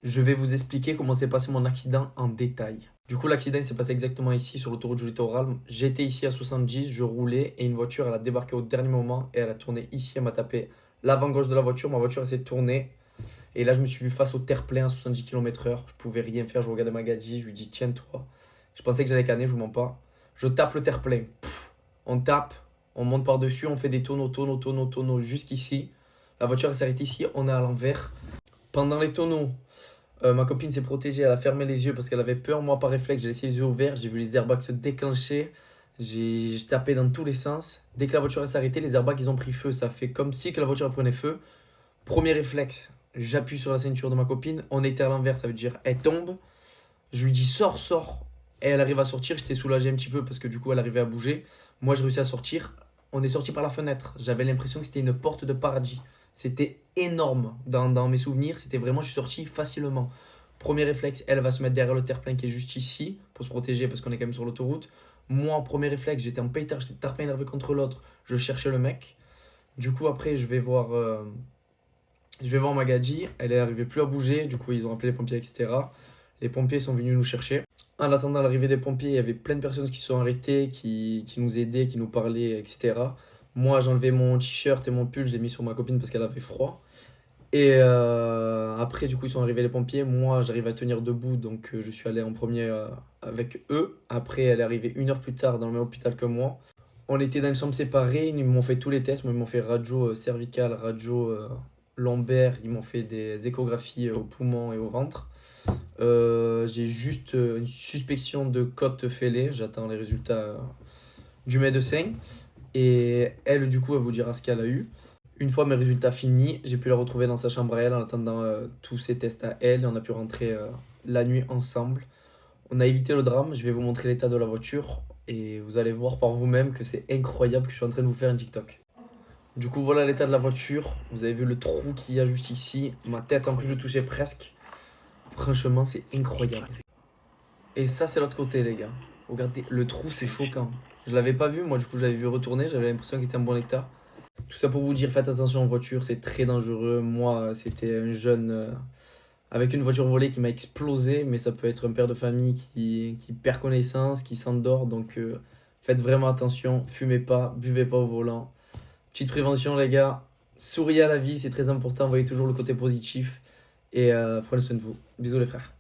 Je vais vous expliquer comment s'est passé mon accident en détail. Du coup, l'accident s'est passé exactement ici, sur l'autoroute du littoral. J'étais ici à 70, je roulais et une voiture, elle a débarqué au dernier moment et elle a tourné ici, elle m'a tapé l'avant gauche de la voiture. Ma voiture, elle s'est tournée et là, je me suis vu face au terre-plein à 70 km/h. Je pouvais rien faire, je regardais ma gadji, je lui dis tiens-toi. Je pensais que j'allais canner, je vous mens pas. Je tape le terre-plein. On tape, on monte par-dessus, on fait des tonneaux jusqu'ici. La voiture, elle s'arrête ici, on est à l'envers. Pendant les tonneaux, ma copine s'est protégée, elle a fermé les yeux parce qu'elle avait peur. Moi, par réflexe, j'ai laissé les yeux ouverts. J'ai vu les airbags se déclencher. J'ai tapé dans tous les sens. Dès que la voiture s'est arrêtée, les airbags ils ont pris feu. Ça fait comme si que la voiture prenait feu. Premier réflexe, j'appuie sur la ceinture de ma copine. On était à l'envers, ça veut dire elle tombe. Je lui dis sors, sors. Et elle arrive à sortir. J'étais soulagé un petit peu parce que du coup, elle arrivait à bouger. Moi, j'ai réussi à sortir. On est sorti par la fenêtre. J'avais l'impression que c'était une porte de paradis. C'était énorme dans mes souvenirs. C'était vraiment, je suis sorti facilement. Premier réflexe, elle va se mettre derrière le terre-plein qui est juste ici pour se protéger parce qu'on est quand même sur l'autoroute. Moi, premier réflexe, j'étais en pétard, j'étais tarpin énervé contre l'autre. Je cherchais le mec. Du coup, après, je vais voir Magadji. Elle est arrivée plus à bouger. Du coup, ils ont appelé les pompiers, etc. Les pompiers sont venus nous chercher. En attendant l'arrivée des pompiers, il y avait plein de personnes qui se sont arrêtées, qui nous aidaient, qui nous parlaient, etc. Moi, j'ai enlevé mon t-shirt et mon pull, je l'ai mis sur ma copine parce qu'elle avait froid. Et après, du coup, ils sont arrivés les pompiers. Moi, j'arrive à tenir debout, donc je suis allé en premier avec eux. Après, elle est arrivée 1 heure plus tard dans le même hôpital que moi. On était dans une chambre séparée, ils m'ont fait tous les tests. Moi, ils m'ont fait radio cervicale, radio lombaire, ils m'ont fait des échographies au poumon et au ventre. J'ai juste une suspicion de côte fêlée. J'attends les résultats du médecin. Et elle, du coup, elle vous dira ce qu'elle a eu. Une fois mes résultats finis, j'ai pu la retrouver dans sa chambre à elle en attendant tous ses tests à elle. Et on a pu rentrer la nuit ensemble. On a évité le drame. Je vais vous montrer l'état de la voiture. Et vous allez voir par vous-même que c'est incroyable que je suis en train de vous faire un TikTok. Du coup, voilà l'état de la voiture. Vous avez vu le trou qu'il y a juste ici. Ma tête, en plus, je touchais presque. Franchement, c'est incroyable. Et ça, c'est l'autre côté, les gars. Regardez, le trou, c'est choquant. Je l'avais pas vu, moi, du coup, je l'avais vu retourner. J'avais l'impression qu'il était en bon état. Tout ça pour vous dire, faites attention en voiture, c'est très dangereux. Moi, c'était un jeune avec une voiture volée qui m'a explosé, mais ça peut être un père de famille qui perd connaissance, qui s'endort. Donc, faites vraiment attention. Fumez pas, buvez pas au volant. Petite prévention, les gars. Souriez à la vie, c'est très important. Voyez toujours le côté positif. Et prenez soin de vous. Bisous, les frères.